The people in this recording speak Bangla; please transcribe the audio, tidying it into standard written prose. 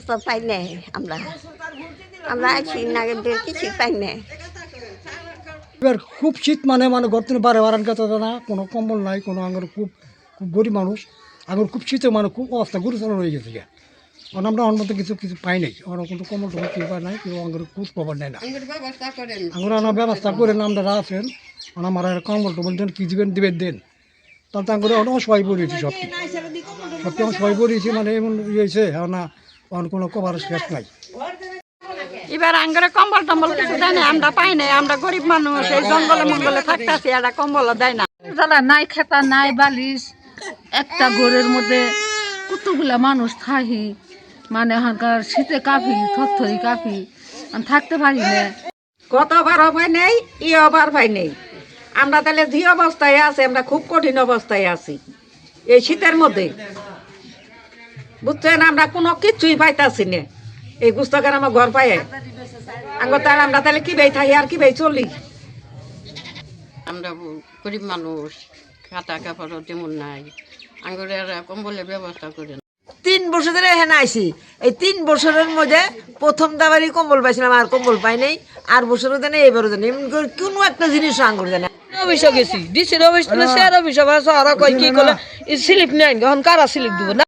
তো পাই নাই আমরা আমরা আছি নাগের কিছু পাই নাই। এবার খুব শীত মানে ঘর থেকে বারে বারান গেছে না, কোনো কম্বল নাই, কোনো আঙুর খুব খুব গরিব মানুষ আঙুর খুব শীতে মানে খুব অবস্থা গুরুতর হয়ে গেছে গিয়া। কারণ আমরা অন্য কিছু কিছু পাই নাই, আমরা কোনো কম্বল টম্বল কেউ পাই নাই, কেউ আঙুর খুব খবর নেয় না। আঙুর আনার ব্যবস্থা করেন আপনারা আছেন, আমার কম্বল টম্বল দেন, কি দিবেন দেন। তাহলে আঙুরে অনেক সবাই পড়িয়েছি সত্যি সত্যি আমার সবাই পড়িয়েছি, মানে এমন ইয়েছে না অন্য কোনো কভার শেষ নাই। এবার আঙ্গরে কম্বল টম্বল কিছু দেয় না, আমরা পাই নাই, আমরা গরিব মানুষ, এই জঙ্গলে মঙ্গলে থাকতেছি, একটা কম্বল দেয় না। যারা নাই খেতা নাই বালিশ, একটা ঘরের মধ্যে কতগুলা মানুষ থাকি, মানে এখানকার শীতে কাঁপি, থরথরি কাঁপি, থাকতে পারি না। গতবারও পাই নেই, ইবার পাই নেই। আমরা তাহলে যে অবস্থায় আছি, আমরা খুব কঠিন অবস্থায় আছি এই শীতের মধ্যে, বুঝছেন? আমরা কোনো কিছুই পাইতাছি না। এই পুস্তকের আমার ঘর পাই আমরা তাহলে কি বেই থাকি আর কি বেই চলি। আমরা গরিব মানুষ, খাতা কাপড় তেমন নাই, আঙ্গুরে কম্বলের ব্যবস্থা করেন। 3 বছর ধরে এখানে আইসি, এই 3 বছরের মধ্যে প্রথম দাবারই কম্বল পাইছিলাম, আর কম্বল পাই নাই। আর বছরও দেনে এবারও দেনে, এমন করে কোনো একটা জিনিস আঙ্গুর দেনে। অফিসে গেছি, ডিসির অফিস স্যার অফিস আছে, আর কয় কি করলে স্লিপ নেই, এখন কারা স্লিপ দিব না।